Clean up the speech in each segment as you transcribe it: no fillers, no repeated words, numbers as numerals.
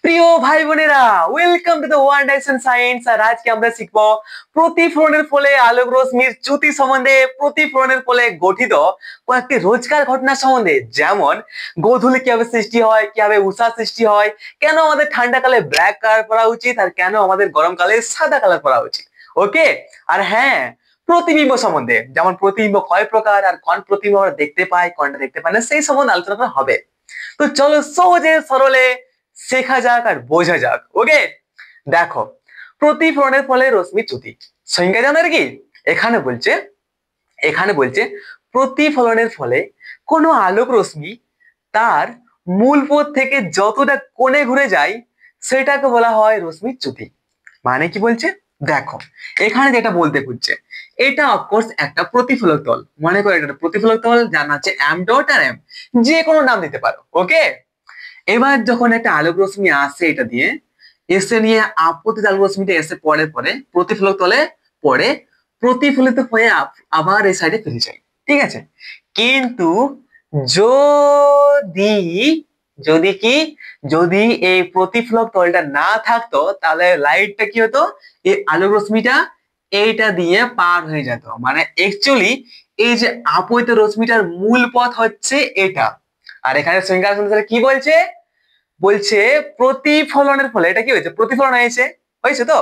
প্রিয় ভাই বোনেরা, welcome to the One Direction Science. আর আজকে আমরা শিখবো প্রতিফলনের ফলে আলোক রশ্মির চ্যুতি সম্বন্ধে, প্রতিফলনের ফলে গঠিত কয়েকটি রোজকার ঘটনা সম্বন্ধে, যেমন গোধূলি কিভাবে সৃষ্টি হয়, কিভাবে উষা সৃষ্টি হয়, কেন আমাদের ঠান্ডাকালে ব্ল্যাক কালার পরা উচিত আর কেন আমাদের গরমকালে সাদা কালার পরা উচিত। ওকে। আর হ্যাঁ, প্রতিবিম্ব সম্বন্ধে, যেমন প্রতিবিম্ব কয় প্রকার আর কোন প্রতিবিম্ব আমরা দেখতে পাই, কোনটা দেখতে পাই না, সেই সম্বন্ধে আলোচনা করা হবে। তো চলো সহজে সরলে শেখা যাক আর বোঝা যাক। ওকে, দেখো, প্রতিফলনের ফলে রশ্মি চ্যুতি সংজ্ঞা জানার কি এখানে বলছে প্রতিফলনের ফলে কোনো আলোক রশ্মি তার মূল পথ থেকে যতটা কোণে ঘুরে যায় সেটাকে বলা হয় রশ্মি চ্যুতি। মানে কি বলছে দেখো, এখানে যেটা বলতে খুঁজছে, এটা অফকোর্স একটা প্রতিফলক তল। মনে করো এটা প্রতিফলক তল, যার নাম হচ্ছে এম ডট আর এম, যে কোনো নাম দিতে পারো। ওকে, এবার যখন একটা আলোক রশ্মি আসে এটা দিয়ে, এসে নিয়ে আপতিত আলোক রশ্মিটা এসে পরে পরে প্রতিফলক তলে পড়ে, প্রতিফলিত হয়ে আবার এই সাইডে ফিরে যায়। ঠিক আছে, কিন্তু যদি যদি কি যদি এই প্রতিফলক তলটা না থাকতো, তাহলে লাইটটা কি হতো, এই আলোক রশ্মিটা এইটা দিয়ে পার হয়ে যেত। মানে অ্যাকচুয়ালি এই যে আপতিত রশ্মিটার মূল পথ হচ্ছে এটা। আর এখানে সংজ্ঞা অনুসারে কি বলছে, বলছে প্রতিফলনের ফলে এটা কি হয়েছে, প্রতিফলন হয়েছে তো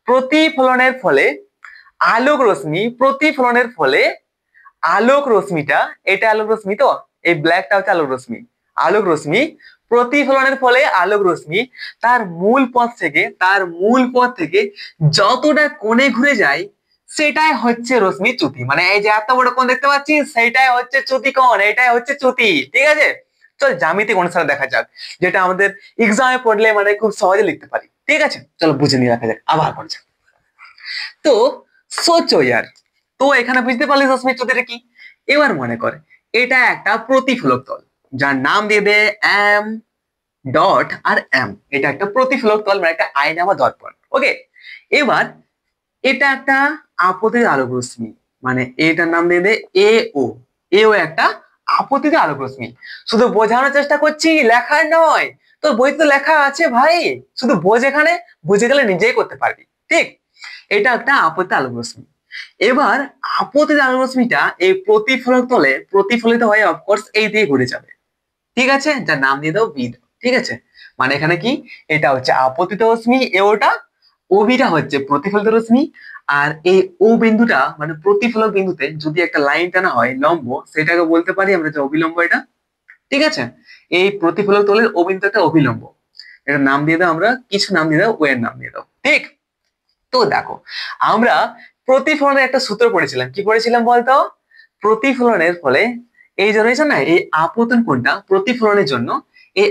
প্রতিফলনের ফলে প্রতিফলনের ফলে আলোক রশ্মিটা, এটা আলোক রশ্মি তো, এই ব্ল্যাকটা হচ্ছে আলোক রশ্মি প্রতিফলনের ফলে আলোক রশ্মি তার মূল পথ থেকে যতটা কোণে ঘুরে যায় সেটাই হচ্ছে রশ্মি চ্যুতি। মানে এই যে এত বড় কোণ দেখতে পাচ্ছি, সেটাই হচ্ছে চ্যুতি কোণ, এটাই হচ্ছে চ্যুতি। ঠিক আছে, চল জ্যামিতিক অনুসারে দেখা যাক, যেটা আমাদের এক্সামে পড়লে মানে খুব সহজে লিখতে পারি। ঠিক আছে, চলো বুঝে নিয়ে রাখা যাক আবার করা যাক। তো সোচো ইয়ার, তো এখানে বুঝতে পারলি রশ্মি চ্যুতিটা কি। এবার মনে করে এটা একটা প্রতিফলক তল, যার নাম দিয়ে দে এম ডট আর এম। এটা একটা প্রতিফলক তল, মানে একটা আয়না বা দর্পণ। ওকে, এবার এটা একটা আপতিত আলোক রশ্মি, মানে এটার নাম দিয়ে দে এও একটা আপতিত আলোক রশ্মি। শুধু বোঝানোর চেষ্টা করছি, লেখার নয়। তোর বইতে তো লেখা আছে ভাই, শুধু বোঝ, এখানে বুঝে গেলে নিজেই করতে পারবি। ঠিক, এটা একটা আপতিত আলোক রশ্মি। এবার আপতিত আলোক রশ্মিটা এই প্রতিফলক তলে প্রতিফলিত হয়ে অফকোর্স এই দিয়ে ঘুরে যাবে। ঠিক আছে, যার নাম দিয়ে দাও বি। ঠিক আছে, মানে এখানে কি, এটা হচ্ছে আপতিত রশ্মি, ওটা ওবিটা হচ্ছে প্রতিফলিত রশ্মি। আর এই ও বিন্দুটা মানে প্রতিফলক বিন্দুতে যদি একটা লাইন টানা হয় লম্ব, সেটাকে বলতে পারি আমরা যে অভিলম্ব এটা। ঠিক আছে, এই প্রতিফলক তলের ও বিন্দু একটা অভিলম্ব, এটার নাম দিয়ে দাও, আমরা কিছু নাম দিয়ে দাও, ও এর নাম দিয়ে দাও। ঠিক, তো দেখো, আমরা প্রতিফলনের একটা সূত্র পড়েছিলাম, কি পড়েছিলাম বলতো, প্রতিফলনের ফলে এই জন্য না, এই আপতন কোণটা প্রতিফলনের জন্য, এই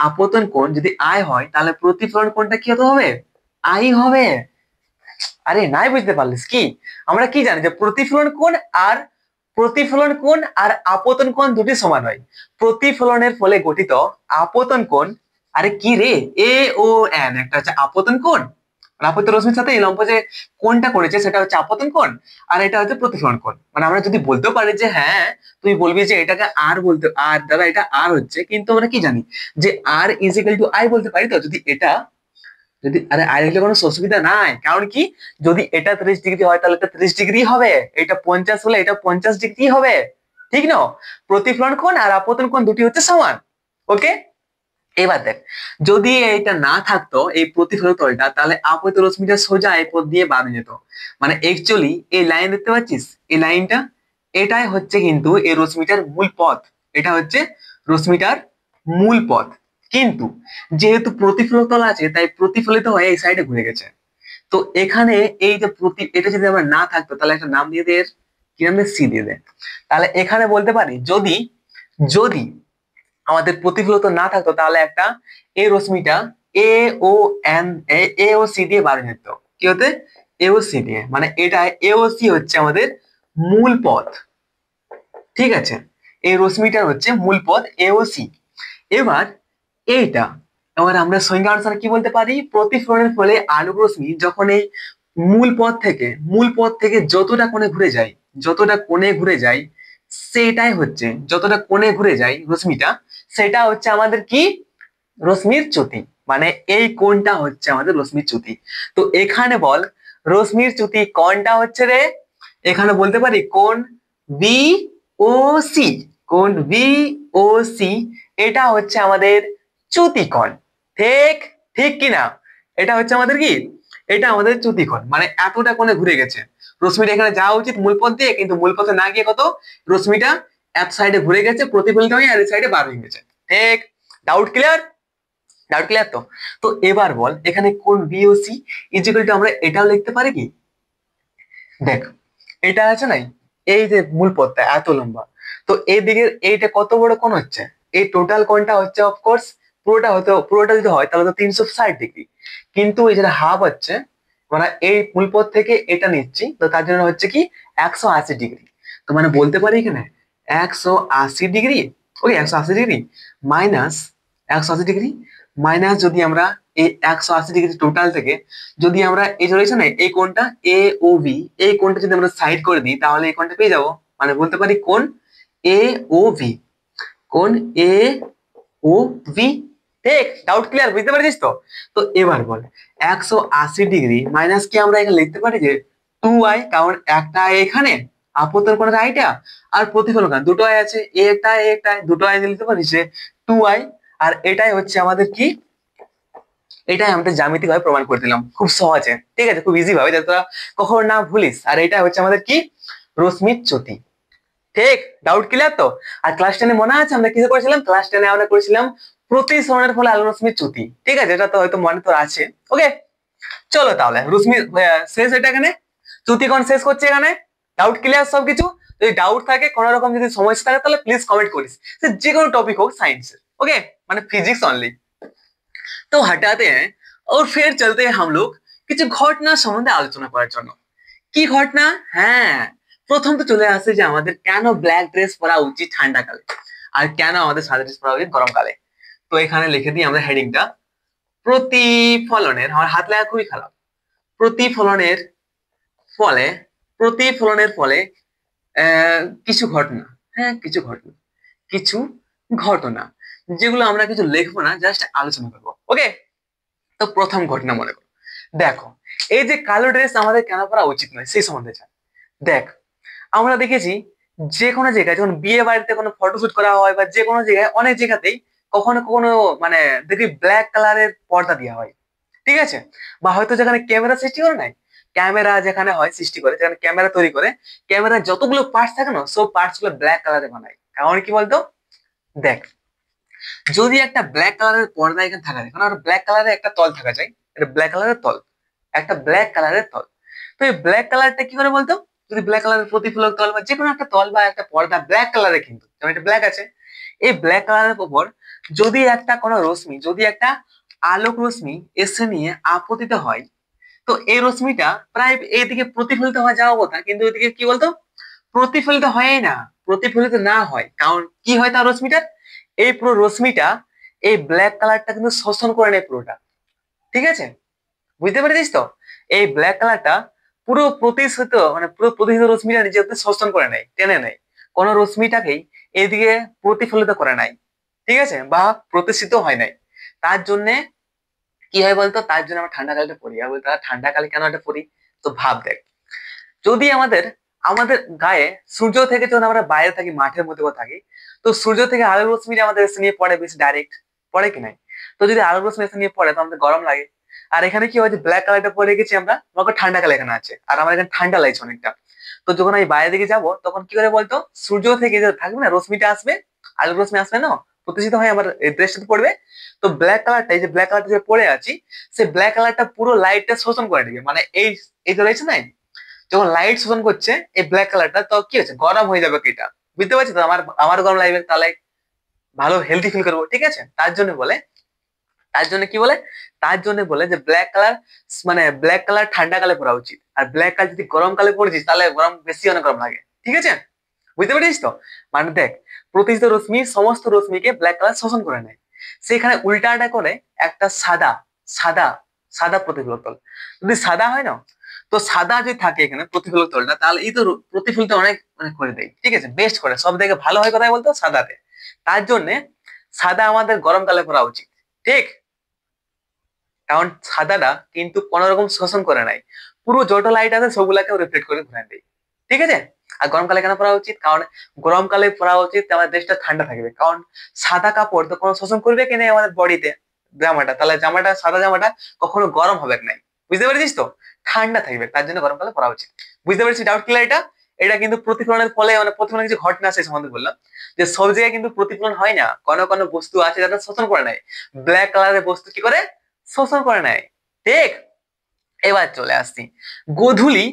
আপতন কোণ যদি আয় হয়, তাহলে প্রতিফলন কোণটা কি হতে হবে, আই হবে। আরে নাই বুঝতে পারলিস কি, আমরা কি জানি যে প্রতিফলন কোণ আর আপতন কোণ দুটি সমান হয়। প্রতিফলনের ফলে গঠিত আপতন কোণ, আরে কি রে, এ ও এন, একটা হচ্ছে আপতন কোণ, আপতিত রশ্মির সাথে এই লম্ব যে কোণটা করেছে সেটা হচ্ছে আপতন কোণ, আর এটা হচ্ছে প্রতিফলন কোণ। মানে আমরা যদি বলতেও পারি যে হ্যাঁ, তুই বলবি যে এটাকে আর বলতে, আর দাদা এটা আর হচ্ছে, কিন্তু আমরা কি জানি যে আর ইজিক্যাল টু আই বলতে পারি। তো যদি এটা যদি আরে আই লিখলে কোনো অসুবিধা নাই, কারণ কি, যদি এটা 30 ডিগ্রি হয় তাহলে এটা 30 ডিগ্রি হবে, এটা 50 হলে এটা 50 ডিগ্রি হবে। ঠিক না, প্রতিফলন কোণ আর আপতন কোণ দুটি হচ্ছে সমান। ওকে, এবার দেখ, যদি এটা না থাকতো এই প্রতিফলক তলটা, তাহলে আপতিত রশ্মিটা সোজা এই পথ দিয়ে বার হয়ে যেত। মানে অ্যাকচুয়ালি এই লাইন দেখতে পাচ্ছিস, এই লাইনটা, এটাই হচ্ছে কিন্তু এই রশ্মিটার মূল পথ। এটা হচ্ছে রশ্মিটার মূল পথ, কিন্তু যেহেতু প্রতিফলক তল আছে তাই প্রতিফলিত হয়ে এই সাইডে ঘুরে গেছে। তো এখানে এই যে এটা যদি আমার না থাকতো, তাহলে একটা নাম দিয়ে দে, কি নাম দিয়ে, সি দিয়ে দে। তাহলে এখানে বলতে পারি, যদি যদি আমাদের প্রতিফলিত না থাকতো, তাহলে একটা এই রশ্মিটা এ O N A O C দিয়ে বার হয়ে যেত। কি হতে, এ ও সি দিয়ে, মানে এটা এ ও সি হচ্ছে আমাদের মূল পথ। ঠিক আছে, এই রশ্মিটার হচ্ছে মূল পথ এ ও সি। এবার এইটা, এবার আমরা সংজ্ঞা অনুসারে কি বলতে পারি, প্রতিফলনের ফলে আলোক রশ্মি যখন এই মূল পথ থেকে যতটা কোণে ঘুরে যায় সেটাই হচ্ছে, যতটা কোণে ঘুরে যায় রশ্মিটা, সেটা হচ্ছে আমাদের কি, রশ্মির চ্যুতি, মানে এই কোণটা হচ্ছে আমাদের রশ্মির চ্যুতি। তো এখানে বল রশ্মির চ্যুতি কোণটা হচ্ছে রে, এখানে বলতে পারি কোণ বি ও সি, কোণ বি ও সি, এটা হচ্ছে আমাদের চ্যুতি কোণ। ঠিক, ঠিক কিনা? এটা হচ্ছে আমাদের কি, এটা আমাদের চ্যুতি কোণ, মানে এতটা কোণে ঘুরে গেছে রশ্মিটা, এখানে যাওয়া উচিত মূল পথ দিয়ে, কিন্তু মূল পথে না গিয়ে কত রশ্মিটা এক সাইডে ঘুরে গেছে, প্রতিফলিত হয়ে আর এই সাইডে বার হয়ে গেছে। ঠিক, ডাউট ক্লিয়ার? ডাউট ক্লিয়ার তো? তো এবার বল এখানে কোণ বিওসি ইজিক্যাল টু আমরা এটাও লিখতে পারি কি, দেখ এটা আছে নাই, এই যে মূল পথটা এত লম্বা, তো এই দিকের এইটা কত বড় কোণ হচ্ছে, এই টোটাল কোণটা হচ্ছে অফকোর্স পুরোটা হতে, পুরোটা যদি হয় তাহলে তো 360 ডিগ্রি, কিন্তু এই যেটা হাফ হচ্ছে, মানে এই মূল পথ থেকে এটা নিচ্ছি, তো তার জন্য হচ্ছে কি 180 ডিগ্রি। তো মানে বলতে পারি এখানে 180 ডিগ্রি, ওকে 180 ডিগ্রি মাইনাস 180 ডিগ্রি, মাইনাস যদি আমরা এই 180 ডিগ্রি টোটাল থেকে যদি আমরা এই যে রয়েছে না এই কোণটা এ ও বি, এই কোণটা যদি আমরা সাইড করে দিই তাহলে এই কোণটা পেয়ে যাবো, মানে বলতে পারি কোণ এ ও ভি, কোণ এ ও ভি। ঠিক, ডাউট ক্লিয়ার? বুঝতে পারছিস তো? তো এবার বল 180 ডিগ্রি মাইনাস কি আমরা এখানে লিখতে পারি যে 2i, কারণ একটা i এখানে আপতন কোণের আইটা আর প্রতিফলন কোণ দুটো i আছে, এ একটা এ একটা দুটো i লিখতে পারি যে 2i, আর এটাই হচ্ছে আমাদের কি, এটাই আমাদের জ্যামিতিক ভাবে প্রমাণ করে দিলাম খুব সহজে। ঠিক আছে, খুব ইজি ভাবে যাতে তোরা কখনো না ভুলিস। আর এটা হচ্ছে আমাদের কি, রশ্মির চ্যুতি। ঠিক, ডাউট ক্লিয়ার তো? আর ক্লাস 10-এ মনে আছে আমরা কিসে করেছিলাম? ক্লাস 10-এ আমরা করেছিলাম প্রতিসরণের ফলে আলোর রশ্মির চ্যুতি। ঠিক আছে, এটা তো হয়তো মনে তোর আছে। ওকে, চলো তাহলে রশ্মি শেষ, এটা এখানে চ্যুতিকোণ শেষ করছে এখানে। ডাউট ক্লিয়ার সবকিছু? যদি ডাউট থাকে কোনো রকম যদি সমস্যা থাকে তাহলে প্লিজ কমেন্ট করিস, সে যে কোনো টপিক হোক সায়েন্সের, ওকে, মানে ফিজিক্স অনলি। तो हटाते हैं और फिर चलते हैं हम लोग কিছু ঘটনা সম্বন্ধে আলোচনা করার জন্য। কি ঘটনা? হ্যাঁ, প্রথম তো চলে আসে যে আমাদের কেন ব্ল্যাক ড্রেস পরা উচিত ঠান্ডাকালে আর কেন আমাদের সাদা ড্রেস পরা উচিত গরমকালে। তো এখানে লিখে দিই আমরা হেডিংটা, প্রতিফলনের, আমার হাত লেখা খুবই খারাপ, প্রতিফলনের ফলে, প্রতিফলনের ফলে কিছু ঘটনা, হ্যাঁ কিছু ঘটনা, কিছু ঘটনা যেগুলো আমরা কিছু লিখবো না, জাস্ট আলোচনা করবো। ওকে, তো প্রথম ঘটনা মনে করো, দেখো এই যে কালো ড্রেস আমাদের কেন পরা উচিত নয় সেই সম্বন্ধে জান। দেখ আমরা দেখেছি যে কোনো জায়গায় যখন বিয়ে বাড়িতে কোনো ফটোশুট করা হয় বা যে কোনো জায়গায়, অনেক জায়গাতেই কখনো কখনো মানে দেখি ব্ল্যাক কালারের পর্দা দেওয়া হয়। ঠিক আছে, বা হয়তো যেখানে ক্যামেরা সৃষ্টি করে নাই, ক্যামেরা যেখানে হয় সৃষ্টি করে, যেখানে ক্যামেরা তৈরি করে, ক্যামেরার যতগুলো পার্টস থাকে না সব পার্টস গুলো ব্ল্যাক কালারে বানায়। কারণ কি বলতো, দেখ যদি একটা ব্ল্যাক কালারের পর্দা এখানে থাকা যায়, কারণ ব্ল্যাক কালারের একটা তল থাকা যায়, এটা ব্ল্যাক কালারের তল, একটা ব্ল্যাক কালারের তল। তো এই ব্ল্যাক কালারটা কি করে বলতো, যদি ব্ল্যাক কালারের প্রতিফলক তল বা যে কোনো একটা তল বা একটা পর্দা ব্ল্যাক কালারের, কিন্তু যেমন এটা ব্ল্যাক আছে, এই ব্ল্যাক কালারের উপর যদি একটা কোনো রশ্মি, যদি একটা আলোক রশ্মি এসে নিয়ে আপতিত হয়, তো এই রশ্মিটা প্রায় এইদিকে প্রতিফলিত হয়ে যাওয়ার কথা, কিন্তু এদিকে কি বলতো প্রতিফলিত হয় না। প্রতিফলিত না হয় কারণ কি হয়, তার রশ্মিটার এই পুরো রশ্মিটা এই ব্ল্যাক কালারটা কিন্তু শোষণ করে নেয় পুরোটা। ঠিক আছে, বুঝতে পেরেছিস তো? এই ব্ল্যাক কালারটা পুরো প্রতিশোধিত, মানে পুরো প্রতিশোধিত রশ্মিটা নিজের শোষণ করে নেয়, টেনে নেয়, কোন রশ্মিটাকেই এদিকে প্রতিফলিত করে নাই। ঠিক আছে, বা প্রতিষ্ঠিত হয় নাই। তার জন্য কি হয় বলতো, তার জন্য আমরা ঠান্ডা কালটা পড়ি। আর বলতে ঠান্ডা কালে কেন এটা পড়ি, তো ভাব দেখ যদি আমাদের আমাদের গায়ে সূর্য থেকে যখন আমরা বাইরে থাকি, মাঠের মধ্যে থাকি, তো সূর্য থেকে আলোর রশ্মি আমাদের এসে নিয়ে পড়ে বেশি ডাইরেক্ট, পড়ে কি নাই? তো যদি আলোর রশ্মি এসে নিয়ে পড়ে তো আমাদের গরম লাগে। আর এখানে কি হয় যে ব্ল্যাক কালারটা পরে গেছি আমরা, আমাকে ঠান্ডা কালার এখানে আছে আর আমার এখানে ঠান্ডা লাগছে অনেকটা। তো যখন আমি বাইরে দিকে যাবো তখন কি করে বলতো, সূর্য থেকে যে থাকবে না রশ্মিটা আসবে, আলোর রশ্মি আসবে না, প্রতিষ্ঠিত হয়ে আমার এই ড্রেসটাতে পড়বে। তো ব্ল্যাক কালারটা, এই যে ব্ল্যাক কালারটা যে পড়ে আছি, সেই ব্ল্যাক কালারটা পুরো লাইটটা শোষণ করে নেবে। মানে এই এই যে রয়েছে না, যখন লাইট শোষণ করছে এই ব্ল্যাক কালারটা, তো কি হচ্ছে গরম হয়ে যাবে এটা, বুঝতে পারছি তো? আমার আমার গরম লাগবে, তাহলে ভালো হেলদি ফিল করবো। ঠিক আছে, তার জন্য বলে, তার জন্য কি বলে, তার জন্য বলে যে ব্ল্যাক কালার, মানে ব্ল্যাক কালার ঠান্ডা কালে পরা উচিত, আর ব্ল্যাক কালার যদি গরম কালে পরেছিস তাহলে গরম বেশি, অনেক গরম লাগে। ঠিক আছে, বুঝতে পেরেছিস তো? মানে দেখ প্রতিষ্ঠিত রশ্মি সমস্ত রশ্মিকে ব্ল্যাক কালার শোষণ করে নেয়, সেখানে উল্টাটা করে একটা সাদা, সাদা সাদা প্রতিফলক তল। যদি সাদা হয় না, তো সাদা যদি থাকে এখানে প্রতিফলক তলটা, তাহলে এই তো প্রতিফলিত অনেক অনেক করে দেয়। ঠিক আছে, বেস্ট করে সব থেকে ভালো হয় কোথায় বলতো, সাদাতে। তার জন্য সাদা আমাদের গরমকালে পরা উচিত। ঠিক, কারণ সাদাটা কিন্তু কোনো রকম শোষণ করে নাই, পুরো যত লাইট আছে সবগুলাকে রিফ্লেক্ট করে ঘুরে দেয়। ঠিক আছে। আর গরমকালে কেন পরা উচিত? কারণ গরমকালে পরা উচিত, আমাদের দেশটা ঠান্ডা থাকবে। কারণ সাদা কাপড় তো কোনো শোষণ করবে কিনা আমাদের বডিতে, জামাটা, তাহলে জামাটা, সাদা জামাটা কখনো গরম হবে নাই, বুঝতে পেরেছিস তো? ঠান্ডা থাকবে, তার জন্য গরমকালে পরা উচিত। বুঝতে পেরেছিস? ডাউট ক্লিয়ার এটা? এটা কিন্তু প্রতিফলনের ফলে, মানে প্রতিফলনের কিছু ঘটনা আছে সম্বন্ধে বললাম, যে সব জায়গায় কিন্তু প্রতিফলন হয় না, কোনো কোনো বস্তু আছে যারা শোষণ করে নেয়। ব্ল্যাক কালারের বস্তু কি করে? শোষণ করে নেয়। ঠিক। এবার চলে আসছি, গোধূলি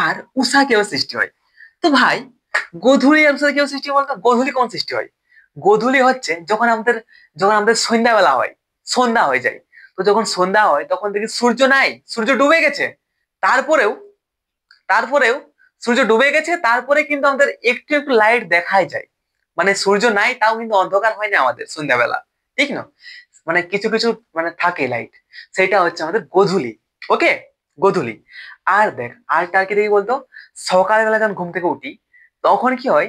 আর উষা কেউ সৃষ্টি হয়। তো ভাই, গোধূলি আর উষা কেউ সৃষ্টি হয় বলতো? গোধূলি কোন সৃষ্টি হয়? গোধূলি হচ্ছে যখন আমাদের সন্ধ্যাবেলা হয়, সন্ধ্যা হয়ে যায়। তো যখন সন্ধ্যা হয় তখন দেখি সূর্য নাই, সূর্য ডুবে গেছে। তারপরেও তারপরেও সূর্য ডুবে গেছে, তারপরে কিন্তু আমাদের একটু একটু লাইট দেখাই যায়। মানে সূর্য নাই তাও কিন্তু অন্ধকার হয় না আমাদের সন্ধ্যাবেলা, ঠিক না? মানে কিছু কিছু মানে থাকে লাইট, সেটা হচ্ছে আমাদের গোধূলি। ওকে, গোধূলি। আর দেখ, আরটা কি দেখি বলতো, সকালবেলা যখন ঘুম থেকে উঠি তখন কি হয়,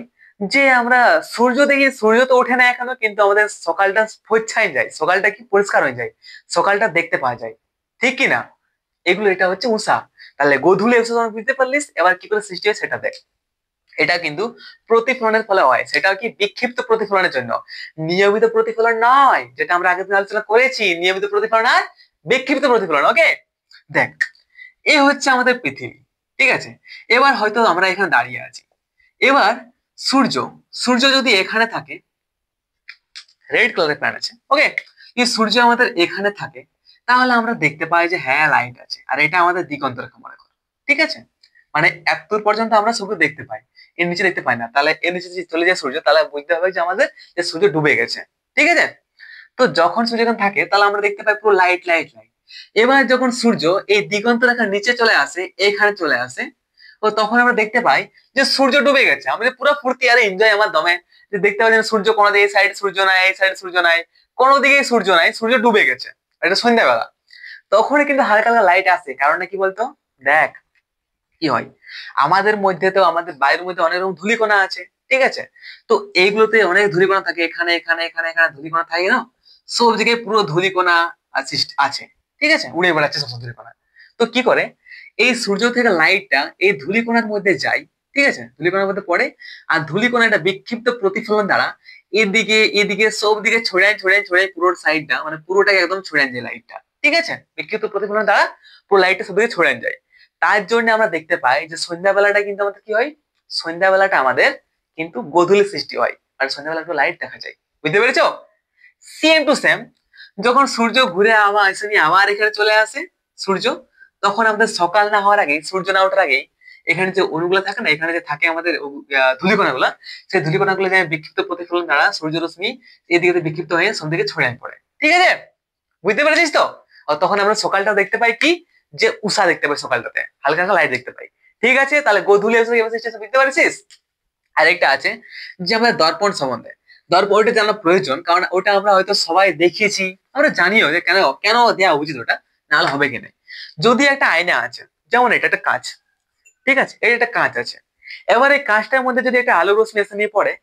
যে আমরা সূর্য দেখি, সূর্য তো ওঠে না এখনো, কিন্তু আমাদের সকালটা ফোচ্ছায় যায়, সকালটা কি পরিষ্কার হয়ে যায়, সকালটা দেখতে পাওয়া যায়, ঠিক কি না? এগুলো, এটা হচ্ছে উষা। তাহলে গোধূলি উষা যখন বুঝতে পারলিস, এবার কি করে সৃষ্টি হয় সেটা দেখ। এটা কিন্তু প্রতিফলনের ফলে হয়, সেটা কি বিক্ষিপ্ত প্রতিফলনের জন্য, নিয়মিত প্রতিফলন নয়, যেটা আমরা আগের দিন আলোচনা করেছি, নিয়মিত প্রতিফলন আর বিক্ষিপ্ত প্রতিফলন। ওকে, দেখ, এ হচ্ছে আমাদের পৃথিবী, ঠিক আছে? এবার হয়তো আমরা এখানে দাঁড়িয়ে আছি, এবার সূর্য, সূর্য যদি এখানে থাকে, রেড কালারের প্ল্যান আছে, ওকে, এই সূর্য আমাদের এখানে থাকে, তাহলে আমরা দেখতে পাই যে হ্যাঁ লাইট আছে, আর এটা আমাদের দিগন্ত রেখা মনে করো, ঠিক আছে? মানে এত দূর পর্যন্ত আমরা সূর্য দেখতে পাই, এর নিচে দেখতে পাই না, তাহলে এর নিচে যদি চলে যায় সূর্য, তাহলে বুঝতে হবে যে আমাদের যে সূর্য ডুবে গেছে, ঠিক আছে? তো যখন সূর্য এখানে থাকে তাহলে আমরা দেখতে পাই পুরো লাইট লাইট লাইট। এবার যখন সূর্য এই দিগন্ত রেখার নিচে চলে আসে, এখানে চলে আসে, তো তখন আমরা দেখতে পাই যে সূর্য ডুবে গেছে। আমাদের পুরো ফুর্তি আর এনজয় আমার দমে, যে দেখতে পাই যে সূর্য কোনো দিকে, এই সাইড সূর্য নাই, এই সাইড সূর্য নাই, কোনো দিকেই সূর্য নাই, সূর্য ডুবে গেছে। আর এটা সন্ধ্যাবেলা, তখন কিন্তু হালকা হালকা লাইট আসে, কারণটা কি বলতো? দেখ, কি হয়, আমাদের মধ্যে তো, আমাদের বায়ুর মধ্যে অনেক রকম ধূলিকণা আছে, ঠিক আছে? তো এইগুলোতে অনেক ধূলিকণা থাকে, এখানে এখানে এখানে এখানে ধূলিকণা থাকে না, সব জায়গায় পুরো ধূলিকণা আছে, ঠিক আছে, উড়ে বেড়াচ্ছে সব ধূলিকণা। তো কি করে, এই সূর্য থেকে লাইটটা এই ধূলিকণার মধ্যে যায়, ঠিক আছে, ধূলিকণার মধ্যে পড়ে, আর ধূলিকণাটা বিক্ষিপ্ত প্রতিফলন দ্বারা এদিকে এদিকে সব দিকে ছড়ায় ছড়ায় ছড়ায়, পুরো সাইডটা মানে পুরোটাকে একদম ছড়ায় যায় লাইটটা, ঠিক আছে, বিক্ষিপ্ত প্রতিফলন দ্বারা পুরো লাইটটা সব দিকে ছড়ায় যায়। তার জন্য আমরা দেখতে পাই যে সন্ধ্যাবেলাটা কিন্তু আমাদের কি হয়, সন্ধ্যাবেলাটা আমাদের কিন্তু গোধূলি সৃষ্টি হয়, আর সন্ধ্যাবেলা একটু লাইট দেখা যায়। বুঝতে পেরেছো? সেম টু সেম, যখন সূর্য ঘুরে আবার এসে নিয়ে আবার এখানে চলে আসে সূর্য, তখন আমাদের সকাল না হওয়ার আগে, সূর্য না ওঠার আগে, এখানে যে অণুগুলো থাকে না, এখানে যে থাকে আমাদের ধূলিকণা গুলা, সেই ধূলিকণা গুলো যে বিক্ষিপ্ত প্রতিফলন দ্বারা সূর্য রশ্মি এদিকে বিক্ষিপ্ত হয়ে সব দিকে ছড়িয়ে পড়ে, ঠিক আছে? বুঝতে পেরেছিস তো? আর তখন আমরা সকালটাও দেখতে পাই কি, যে উষা দেখতে পাই, সকালটাতে হালকা হালকা লাইট দেখতে পাই। ঠিক আছে, তাহলে গোধূলি এসে বুঝতে পারছিস? আরেকটা আছে, যে আমাদের দর্পণ সম্বন্ধে, দর্পণ, ওইটা জানা প্রয়োজন, কারণ ওটা আমরা হয়তো সবাই দেখিয়েছি, আমরা জানিও যে কেন কেন দেওয়া উচিত ওটা, নাহলে হবে কিনা। যদি একটা আয়না আছে, যেমন এটা একটা কাঁচ, ঠিক আছে, এটা একটা কাঁচ আছে, এবার এই কাঁচটার মধ্যে যদি একটা আলো রশ্মি এসে নিয়ে পড়ে,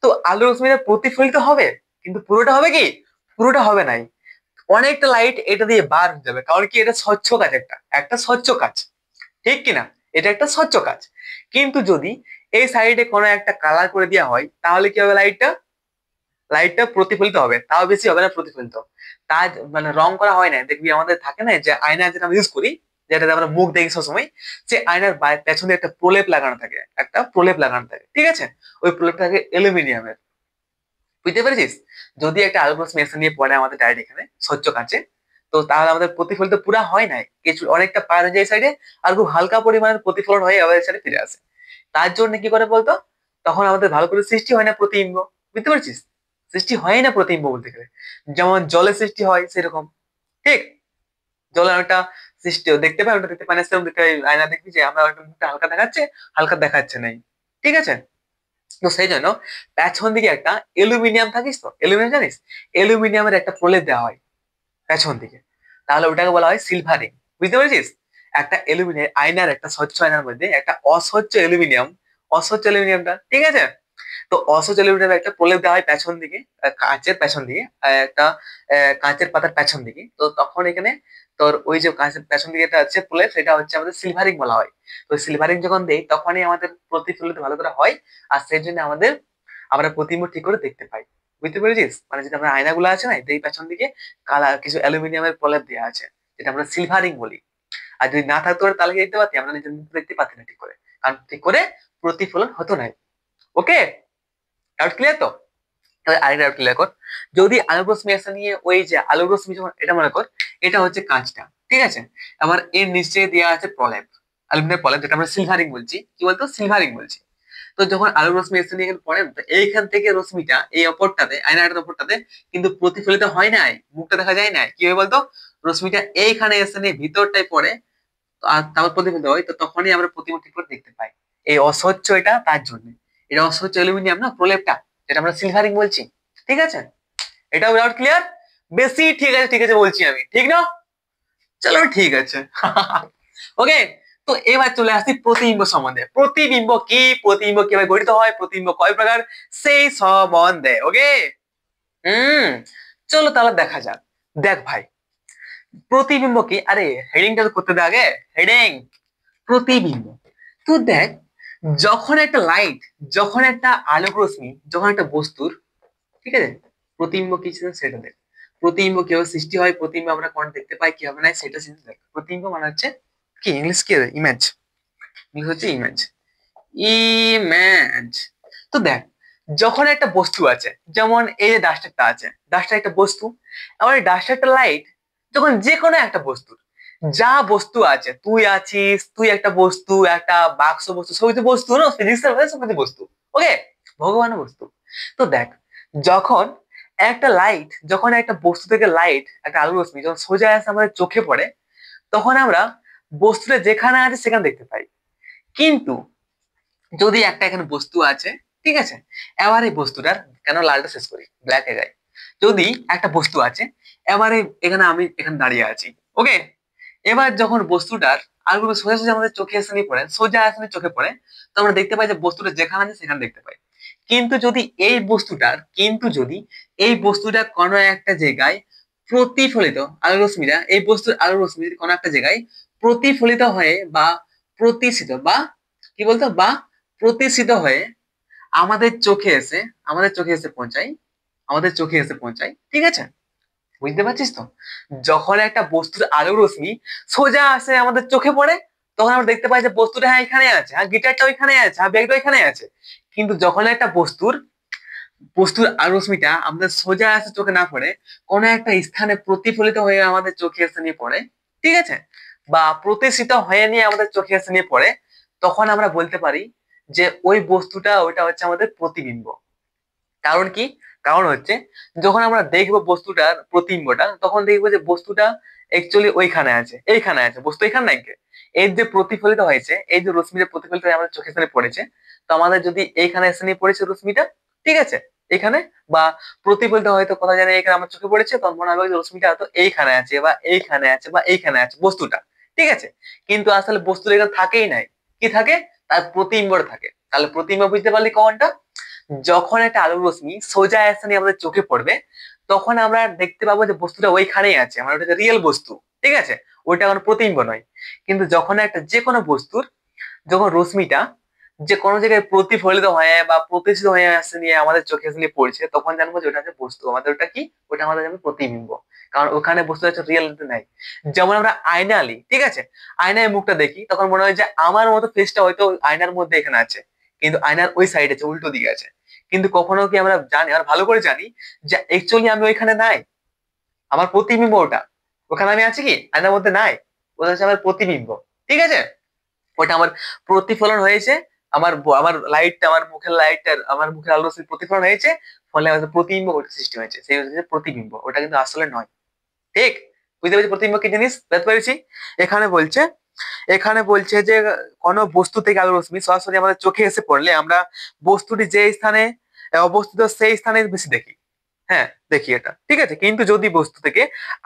তো আলো রশ্মিটা প্রতিফলিত হবে, কিন্তু পুরোটা হবে কি, পুরোটা হবে নাই, অনেকটা লাইট এটা দিয়ে বার হয়ে যাবে, কারণ কি এটা স্বচ্ছ কাচ, একটা একটা স্বচ্ছ কাচ, ঠিক কিনা? এটা একটা স্বচ্ছ কাচ। কিন্তু যদি এই সাইডে কোনো একটা কালার করে দেওয়া হয়, তাহলে কি হবে, লাইটটা, লাইটটা প্রতিফলিত হবে, তাও বেশি হবে না প্রতিফলিত। তার মানে রং করা হয় না, দেখবি আমাদের থাকে না যে আয়না যেটা আমরা ইউজ করি, যেটাতে আমরা মুখ দেখি সবসময়, সে আয়নার পেছনে একটা প্রলেপ লাগানো থাকে, একটা প্রলেপ লাগানো থাকে, ঠিক আছে? ওই প্রলেপটা থাকে অ্যালুমিনিয়ামের। বুঝতে পেরেছিস? যদি একটা আলবাস মেশিন নিয়ে পড়ে আমাদের ডাইরেক্ট এখানে স্বচ্ছ কাঁচে, তো তাহলে আমাদের প্রতিফলিত পুরা হয় নাই, কিছু অনেকটা পার হয়ে যায় সাইডে, আর খুব হালকা পরিমাণের প্রতিফলন হয়ে আবার সাইডে ফিরে আসে। তার জন্য কি করে বলতো, তখন আমাদের ভালো করে সৃষ্টি হয় না প্রতিবিম্ব। বুঝতে পারছিস? সৃষ্টি হয় না প্রতিবিম্ব বলতে গেলে, যেমন জলের সৃষ্টি হয় সেরকম, ঠিক? জলের একটা সৃষ্টি দেখতে পাই, ওটা দেখতে পাই না, সেরকম দেখতে পাই, আয়না দেখবি যে আমরা একটা হালকা দেখাচ্ছে, হালকা দেখাচ্ছে নাই, ঠিক আছে? তো সেই জন্য পেছন দিকে একটা অ্যালুমিনিয়াম, থাকিস তো অ্যালুমিনিয়াম জানিস, অ্যালুমিনিয়ামের একটা প্রলেপ দেওয়া হয় পেছন দিকে, তাহলে ওটাকে বলা হয় সিলভারিং। বুঝতে পেরেছিস? একটা অ্যালুমিনিয়াম আয়নার, একটা স্বচ্ছ আয়নার মধ্যে একটা অস্বচ্ছ অ্যালুমিনিয়ামটা, ঠিক আছে, তো অসহজ অ্যালুমিনিয়ামের একটা প্রলেপ দেওয়া হয় পেছন দিকে, কাঁচের পেছন দিকে, একটা কাঁচের পাতার পেছন দিকে। তো তখন এখানে তোর ওই যে কাঁচের পেছন দিকে একটা আছে প্রলেপ, সেটা হচ্ছে আমাদের সিলভারিং বলা হয়। তো সিলভারিং যখন দেই তখনই আমাদের প্রতিফলিত ভালো করে হয়, আর সেই জন্য আমরা প্রতিবিম্ব ঠিক করে দেখতে পাই। বুঝতে পেরেছিস? মানে যেটা আমরা আয়নাগুলো আছে না, এই পেছন দিকে কালার কিছু অ্যালুমিনিয়ামের প্রলেপ দেওয়া আছে, যেটা আমরা সিলভারিং বলি। আর যদি না থাকতো তাহলে কি দেখতে পাতি? আমরা নিজের মুখ দেখতে পাতি না ঠিক করে, কারণ ঠিক করে প্রতিফলন হতো না। ওকে, ডাউট ক্লিয়ার তো? তাহলে আরেকটা ডাউট ক্লিয়ার কর। যদি আলোক রশ্মি আসা নিয়ে ওই যে আলোক রশ্মি যখন, এটা মনে কর এটা হচ্ছে কাঁচটা, ঠিক আছে? আবার এর নিচে দেওয়া আছে প্রলেপ, অ্যালুমিনিয়াম প্রলেপ, যেটা আমরা সিলভারিং বলছি। কি বলতো? সিলভারিং বলছি। তো যখন আলোক রশ্মি এসে নিয়ে এখানে পড়ে, তো এইখান থেকে রশ্মিটা এই অপরটাতে, আয়নাটার অপরটাতে কিন্তু প্রতিফলিত হয় নাই, মুখটা দেখা যায় না। কি হয় বলতো? রশ্মিটা এইখানে এসে নিয়ে ভিতরটায় পড়ে, আর তারপর প্রতিফলিত হয়, তো তখনই আমরা প্রতিবিম্ব ঠিক করে দেখতে পাই। এই অস্বচ্ছ এটা তার জন্য, এটা অস্বচ্ছ অ্যালুমিনিয়াম না প্রলেপটা, যেটা আমরা সিলভারিং বলছি। ঠিক আছে? এটা ডাউট ক্লিয়ার? বেশি ঠিক আছে, ঠিক আছে বলছি আমি, ঠিক না? চলো ঠিক আছে। ওকে, তো এবার চলে আসছি প্রতিবিম্ব সম্বন্ধে। প্রতিবিম্ব কি, প্রতিবিম্ব কিভাবে গঠিত হয়, প্রতিবিম্ব কয় প্রকার, সেই সম্বন্ধে। ওকে, হুম, চলো তাহলে দেখা যাক। দেখ ভাই, প্রতিবিম্ব কি, আরে হেডিংটা করতে দে আগে। হেডিং প্রতিবিম্ব। তো দেখ, যখন একটা লাইট, যখন একটা আলোক রশ্মি, যখন একটা বস্তুর, ঠিক আছে, প্রতিবিম্ব কি ছিল সেটা দেখ। প্রতিবিম্ব কিভাবে সৃষ্টি হয়, প্রতিবিম্ব আমরা কোন দেখতে পাই, কিভাবে নাই, সেটা চিন্তা দেখ। প্রতিবিম্ব মানে হচ্ছে কি, ইংলিশ কি, ইমেজ। ইংলিশ হচ্ছে ইমেজ, ইমেজ। তো দেখ, যখন একটা বস্তু আছে, যেমন এই যে ডাস্টারটা আছে, ডাস্টার একটা বস্তু। আবার এই ডাস্টারটা লাইট, যখন যে কোনো একটা বস্তুর, যা বস্তু আছে, তুই আছিস, তুই একটা বস্তু, একটা বাক্স বস্তু, সবই তো বস্তু না, ফিজিক্সের মধ্যে সবই তো বস্তু। ওকে, ভগবানও বস্তু। তো দেখ, যখন একটা লাইট, যখন একটা বস্তু থেকে লাইট, একটা আলোক রশ্মি যখন সোজা আসে আমাদের চোখে পড়ে, তখন আমরা বস্তুটা যেখানে আছে সেখানে দেখতে পাই। কিন্তু যদি একটা এখানে বস্তু আছে, ঠিক আছে, এবার এই বস্তুটার, কেন লালটা শেষ করি, ব্ল্যাক এ যাই। যদি একটা বস্তু আছে, এবারে এখানে আমি এখানে দাঁড়িয়ে আছি। ওকে, এবার যখন বস্তুটার আলোগুলো সোজা সোজা আমাদের চোখে এসে নিয়ে পড়ে, সোজা আসে নিয়ে চোখে পড়ে, তো আমরা দেখতে পাই যে বস্তুটা যেখানে আছে সেখানে দেখতে পাই। কিন্তু যদি এই বস্তুটা কোনো একটা জায়গায় প্রতিফলিত, আলোক রশ্মিটা, এই বস্তুর আলোক রশ্মি যদি কোনো একটা জায়গায় প্রতিফলিত হয়ে বা প্রতিসিত বা কি বলতো বা প্রতিসিত হয়ে আমাদের চোখে এসে, আমাদের চোখে এসে পৌঁছায়, আমাদের চোখে এসে পৌঁছায়, ঠিক আছে? বুঝতে পারছিস তো? যখন একটা বস্তুর আলোক রশ্মি সোজা আসে আমাদের চোখে পড়ে, তখন আমরা দেখতে পাই যে বস্তুটা হ্যাঁ এখানে আছে, হ্যাঁ গিটারটা ওইখানে আছে, হ্যাঁ ব্যাগটা ওইখানে আছে। কিন্তু যখন একটা বস্তুর আলোক রশ্মিটা আমাদের সোজা আসে চোখে না পড়ে, কোনো একটা স্থানে প্রতিফলিত হয়ে আমাদের চোখে এসে নিয়ে পড়ে, ঠিক আছে, বা প্রতিসিত হয়ে নিয়ে আমাদের চোখে এসে নিয়ে পড়ে, তখন আমরা বলতে পারি যে ওই বস্তুটা, ওইটা হচ্ছে আমাদের প্রতিবিম্ব। কারণ কি? কারণ হচ্ছে, যখন আমরা দেখবো বস্তুটার প্রতিবিম্বটা, তখন দেখবো যে বস্তুটা অ্যাকচুয়ালি ওইখানে আছে, এইখানে আছে, বস্তু এখানে নাই। এর যে প্রতিফলিত হয়েছে, এই যে রশ্মিটা প্রতিফলিত হয়ে আমাদের চোখের সামনে পড়েছে, তো আমাদের যদি এইখানে এসে নিয়ে পড়েছে রশ্মিটা, ঠিক আছে, এখানে, বা প্রতিফলিত হয়তো কোথাও জানি এখানে আমার চোখে পড়েছে, তখন মনে হবে যে রশ্মিটা হয়তো এইখানে আছে বা এইখানে আছে বা এইখানে আছে বস্তুটা, ঠিক আছে। কিন্তু আসলে বস্তুটা এখানে থাকেই নাই। কি থাকে? তার প্রতিবিম্ব থাকে। তাহলে প্রতিবিম্ব বুঝতে পারলি কোনটা? যখন একটা আলোক রশ্মি সোজা অ্যাকশনে আমাদের চোখে পড়বে, তখন আমরা দেখতে পাবো যে বস্তুটা ওইখানেই আছে, আমার ওটা রিয়েল বস্তু, ঠিক আছে, ওইটা কোনো প্রতিবিম্ব নয়। কিন্তু যখন একটা যে কোনো বস্তুর, যখন রশ্মিটা যে কোনো জায়গায় প্রতিফলিত হয়ে বা প্রতিষ্ঠিত হয়ে আসছে নিয়ে আমাদের চোখে এসে নিয়ে পড়ছে, তখন জানবো যে ওটা হচ্ছে বস্তু, আমাদের ওটা কি, ওটা আমাদের জানবো প্রতিবিম্ব। কারণ ওখানে বস্তু হচ্ছে রিয়েলিটি নাই। যেমন আমরা আয়নালি, ঠিক আছে, আয়নায় মুখটা দেখি, তখন মনে হয় যে আমার মতো ফেসটা হয়তো আয়নার মধ্যে এখানে আছে, কিন্তু আয়নার ওই সাইড আছে, উল্টো দিকে আছে। কিন্তু কখনো কি আমরা জানি, আর ভালো করে জানি, যে অ্যাকচুয়ালি আমি ওইখানে নাই, আমার প্রতিবিম্ব ওটা, ওখানে আমি আছি কি আয়নার মধ্যে নাই, ওটা হচ্ছে আমার প্রতিবিম্ব, ঠিক আছে। ওটা আমার প্রতিফলন হয়েছে, আমার লাইটটা, আমার মুখের লাইটটার, আমার মুখের আলো প্রতিফলন হয়েছে, ফলে আমাদের প্রতিবিম্ব ওটা সৃষ্টি হয়েছে, সেই হচ্ছে প্রতিবিম্ব, ওটা কিন্তু আসলে নয়। ঠিক? বুঝতে পেরেছি প্রতিবিম্ব কি জিনিস? বুঝতে পেরেছি। এখানে বলছে, এখানে বলছে যে কোনো বস্তু থেকে আলো রশ্মি সরাসরি আমাদের চোখে এসে পড়লে আমরা বস্তুটি যে স্থানে অবস্থিত সেই স্থানে বেশি দেখি। হ্যাঁ, দেখি এটা, ঠিক আছে। কিন্তু যদি বস্তু থেকে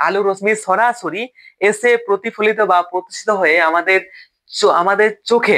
আলো রশ্মি সরাসরি এসে প্রতিফলিত বা প্রতিষ্ঠিত হয়ে আমাদের চোখে,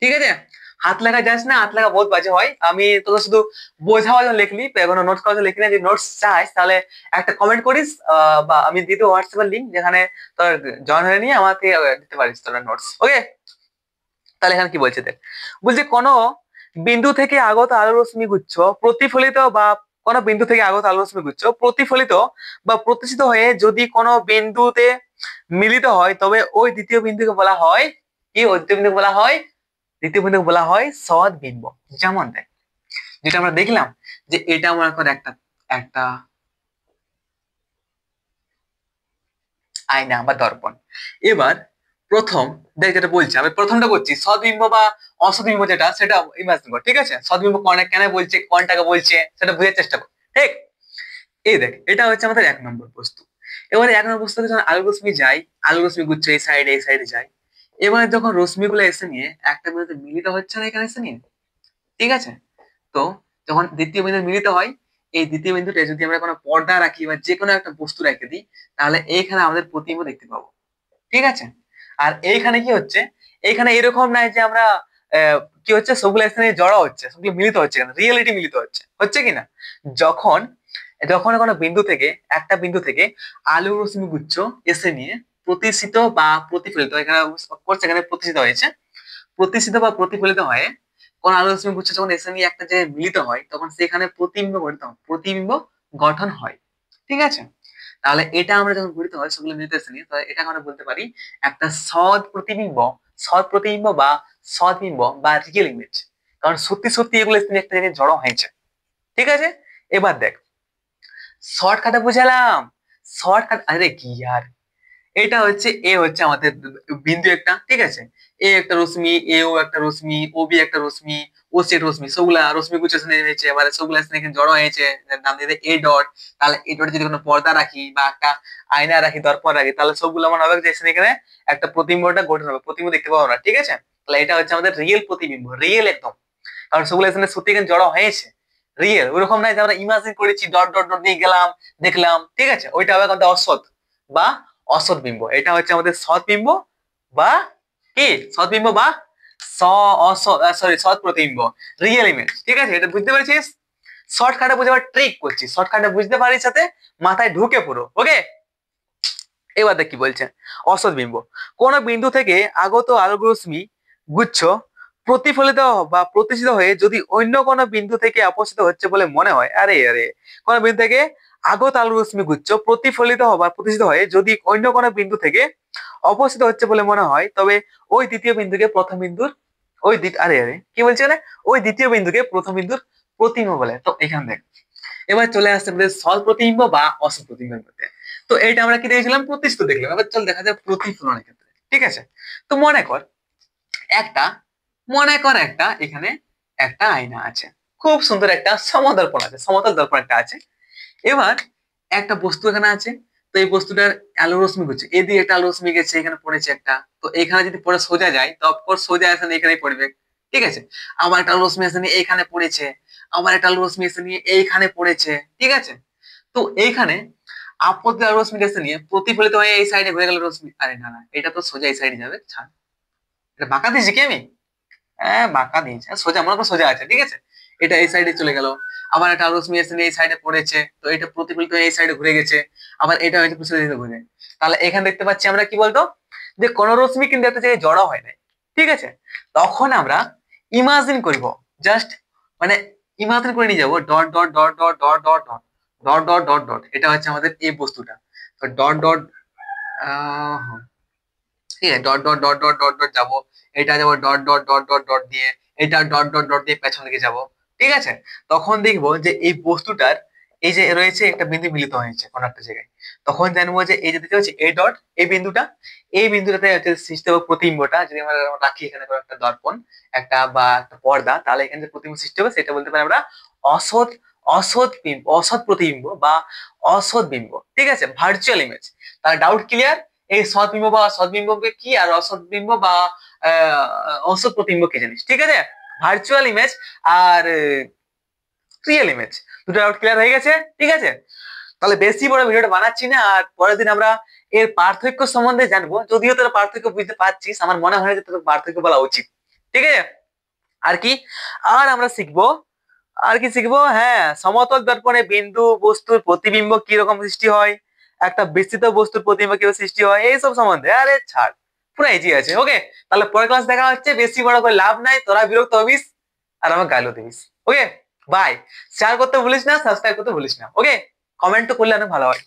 ঠিক আছে? হাত লেখা যাস না, হাত লেখা বহুত বাজে হয়। আমি তোকে শুধু বোঝাবার জন্য লিখলি, কোনো নোটস করার জন্য লিখলি না। যদি নোটস চাস তাহলে একটা কমেন্ট করিস, বা আমি দিয়ে দেবো হোয়াটসঅ্যাপের লিঙ্ক, যেখানে তোর জয়েন হয়ে নিয়ে আমাকে দিতে পারিস তোরা নোটস। ওকে, তাহলে এখানে কি বলছে দেখ, বলছে কোনো বিন্দু থেকে আগত আলোর রশ্মি গুচ্ছ প্রতিফলিত বা কোনো বিন্দু থেকে আগত আলোর রশ্মি গুচ্ছ প্রতিফলিত বা প্রতিসিত হয়ে যদি কোনো বিন্দুতে মিলিত হয়, তবে ওই দ্বিতীয় বিন্দুকে বলা হয় কি? ওই দ্বিতীয় বিন্দুকে বলা হয়, দ্বিতীয় বিন্দুকে বলা হয় সৎ বিম্ব। যেমন দেখ, যেটা আমরা দেখলাম যে এটা মনে কর একটা একটা আয়না বা দর্পণ। এবার প্রথম দেখ যেটা বলছি, আমি প্রথমটা বলছি সদ্বিম্ব বা অসদ্বিম্ব, যেটা সেটা ইমাজিন কর। ঠিক আছে? সদ্বিম্ব কোনটা কেন বলছে, কোনটাকে বলছে সেটা বুঝার চেষ্টা কর। ঠিক, এই দেখ এটা হচ্ছে আমাদের 1 নম্বর বস্তু। এবারে 1 নম্বর বস্তু যখন আলোর রশ্মি যায়, আলোর রশ্মি গুচ্ছ এই সাইডে যায়। এবারে যখন রশ্মিগুলো এসে নিয়ে একটা বিন্দুতে মিলিত হচ্ছে না, এখানে এসে নিয়ে, ঠিক আছে? তো যখন দ্বিতীয় বিন্দু মিলিত হয়, এই দ্বিতীয় বিন্দুতে যদি আমরা কোনো পর্দা রাখি বা যে কোনো একটা বস্তু রেখে দিই, তাহলে এইখানে আমাদের প্রতিবিম্ব দেখতে পাবো। ঠিক আছে? আর এইখানে কি হচ্ছে, এইখানে এরকম নাই যে আমরা কি হচ্ছে সবগুলো এখানে জড়ো হচ্ছে, সবগুলো মিলিত হচ্ছে, কেন রিয়েলিটি মিলিত হচ্ছে, হচ্ছে কিনা? যখন যখন কোনো বিন্দু থেকে, একটা বিন্দু থেকে আলোর রশ্মি গুচ্ছ এসে নিয়ে প্রতিসিত বা প্রতিফলিত, এখানে করছে এখানে প্রতিসিত হয়েছে, প্রতিসিত বা প্রতিফলিত হয়ে কোন আলোর রশ্মি গুচ্ছ যখন এসে নিয়ে একটা জায়গায় মিলিত হয়, তখন সেখানে প্রতিবিম্ব গঠন হয়। ঠিক আছে? তাহলে এটা আমরা যখন গঠিত হয় সেগুলো মিলিত এসে নিয়ে, তাহলে এটা আমরা বলতে পারি একটা সৎ প্রতিবিম্ব, সৎ প্রতিবিম্ব বা সৎবিম্ব বা রিয়েল ইমেজ। কারণ সত্যি সত্যি এগুলো এসে নিয়ে একটা জায়গায় জড়ো হয়েছে। ঠিক আছে? এবার দেখ, শর্টকাটে বুঝালাম, শর্টকাট। আরে কি আর, এটা হচ্ছে এ হচ্ছে আমাদের বিন্দু একটা। ঠিক আছে? এ একটা রশ্মি, এ ও একটা রশ্মি, ও বি একটা রশ্মি, ও সি একটা রশ্মি, সবগুলা রশ্মি গুচ্ছ হয়েছে। এবারে সবগুলা এখানে জড়ো হয়েছে, নাম দিয়ে এ ডট। তাহলে এই ডটে যদি কোনো পর্দা রাখি বা একটা আয়না রাখি, দর্পণ রাখি, তাহলে সবগুলো মনে হবে যে এখানে একটা প্রতিবিম্বটা গঠন হবে, প্রতিবিম্ব দেখতে পাবো না। ঠিক আছে? তাহলে এটা হচ্ছে আমাদের রিয়েল প্রতিবিম্ব, রিয়েল একদম। কারণ সবগুলো এখানে সত্যি এখানে জড়ো হয়েছে, রিয়েল। ওরকম নাই যে আমরা ইমাজিন করেছি, ডট ডট ডট দিয়ে গেলাম দেখলাম। ঠিক আছে? ওইটা হবে আমাদের অসৎ বা অসৎ বিম্ব। এটা হচ্ছে আমাদের সৎ বিম্ব বা কি, সৎ বিম্ব বা সৎ প্রতিবিম্ব, রিয়েল ইমেজ। ঠিক আছে? এটা বুঝতে পেরেছিস? শর্টকাটে বুঝাবার ট্রিক করছি, শর্টকাটে বুঝতে পারিস সাথে মাথায় ঢুকে পুরো। ওকে, এবার দেখ কি বলছে। অসৎ বিম্ব, কোন বিন্দু থেকে আগত আলোক রশ্মি গুচ্ছ প্রতিফলিত বা প্রতিসিত হয়ে যদি অন্য কোনো বিন্দু থেকে আপসিত হচ্ছে বলে মনে হয়, আরে আরে, কোন বিন্দু থেকে আগত আলোক রশ্মি গুচ্ছ প্রতিফলিত বা প্রতিসিত হয়ে যদি অন্য কোনো বিন্দু থেকে অপসিত হচ্ছে বলে মনে হয়, তবে ওই দ্বিতীয় বিন্দুকে প্রথম বিন্দুর আরে আরে কি বলছে, মানে ওই দ্বিতীয় বিন্দুকে প্রথম বিন্দুর প্রতিবিম্ব বলে। তো এখান থেকে এবার চলে আসছে আমাদের সৎ প্রতিবিম্ব বা অসৎ প্রতিবিম্বের মধ্যে। তো এইটা আমরা কি দেখেছিলাম, প্রতিষ্ঠিত দেখলাম। এবার চল দেখা যায় প্রতিফলনের ক্ষেত্রে। ঠিক আছে? তো একটা মনে কর একটা এখানে একটা আয়না আছে, খুব সুন্দর একটা সমদর্পণ আছে, সমতল দর্পণ একটা আছে। এবার একটা বস্তু এখানে আছে, তো এই বস্তুটার আলো রশ্মি হচ্ছে, এদিকে একটা আলো রশ্মি গেছে, এখানে পড়েছে একটা। তো এখানে যদি পড়ে সোজা যায়, তো অফকোর্স সোজা আসে না, এখানেই পড়বে। ঠিক আছে? আমার একটা আলো রশ্মি আসে নিয়ে এইখানে পড়েছে, আমার একটা আলো রশ্মি এসে নিয়ে এইখানে পড়েছে। ঠিক আছে? তো এইখানে আপত্তি আলো রশ্মি এসে নিয়ে প্রতিফলিত হয়ে এই সাইডে ঘুরে গেল রশ্মি। আরে না না, এটা তো সোজা এই সাইডে যাবে, ছাড়। এটা বাঁকা দিয়েছি কি আমি? হ্যাঁ বাঁকা দিয়েছে, সোজা মনে করো সোজা আছে। ঠিক আছে? এটা এই সাইডে চলে গেল। আবার একটা আলো রশ্মি এসে নিয়ে এই সাইডে পড়েছে, তো এটা প্রতিফলিত হয়ে এই সাইডে ঘুরে গেছে। আবার এটা হয়তো পিছনে দিকে ঘুরে। তাহলে এখানে দেখতে পাচ্ছি আমরা কি বলতো, যে কোন রশ্মি কিন্তু একটা জায়গায় জড়ো হয় না। ঠিক আছে? তখন আমরা ইমাজিন করব, জাস্ট মানে ইমাজিন করে নিয়ে যাবো dot dot dot dot dot dot dot dot dot dot dot. এটা হচ্ছে আমাদের এই বস্তুটা। তো ডট ডট, ঠিক আছে, dot dot dot dot dot dot যাবো, এটা যাবো dot dot dot dot dot দিয়ে, এটা ডট ডট ডট দিয়ে পেছন দিকে যাবো। ঠিক আছে? তখন দেখবো যে এই বস্তুটার এই যে রয়েছে একটা বিন্দু মিলিত হয়েছে কোন একটা জায়গায়। তখন জানবো যে এই যে দেখতে পাচ্ছি এই ডট, এই বিন্দুটা, এই বিন্দুটাতে হচ্ছে সৃষ্টি হবে প্রতিবিম্বটা। যদি আমরা রাখি এখানে কোনো একটা দর্পণ একটা বা একটা পর্দা, তাহলে এখানে যে প্রতিবিম্ব সৃষ্টি হবে সেটা বলতে পারি আমরা অসৎ অসৎ প্রতিবিম্ব বা অসৎ বিম্ব। ঠিক আছে? Virtual image. তাহলে ডাউট ক্লিয়ার? এই সৎবিম্ব বা সৎবিম্বকে কি, আর অসৎবিম্ব বা অসৎ প্রতিবিম্ব কি জানিস? ঠিক আছে? ভার্চুয়াল ইমেজ আর রিয়েল ইমেজ, দুটো ডাউট ক্লিয়ার হয়ে গেছে? ঠিক আছে? তাহলে বেশি বড় ভিডিওটা বানাচ্ছি না, আর পরের দিন আমরা এর পার্থক্য সম্বন্ধে জানবো। যদিও তোরা পার্থক্য বুঝতে পারছিস, আমার মনে হয় যে তোর পার্থক্য বলা উচিত। ঠিক আছে। আর কি, আর আমরা শিখবো, আর কি শিখবো, হ্যাঁ সমতল দর্পণে বিন্দু বস্তুর প্রতিবিম্ব কিরকম সৃষ্টি হয়, একটা বিস্তৃত বস্তুর প্রতিবিম্ব কিভাবে সৃষ্টি হয়, এইসব সম্বন্ধে। আরে ছাড়, পুরো ইজি আছে। ওকে, তাহলে পরের ক্লাস দেখা হচ্ছে। বেশি বড় করে লাভ নাই, তোরা বিরক্ত হবিস আর আমার গাইলো দিবিস। ওকে, বাই। শেয়ার করতে ভুলিস না, সাবস্ক্রাইব করতে ভুলিস না। ওকে, কমেন্ট তো করলে অনেক ভালো হয়।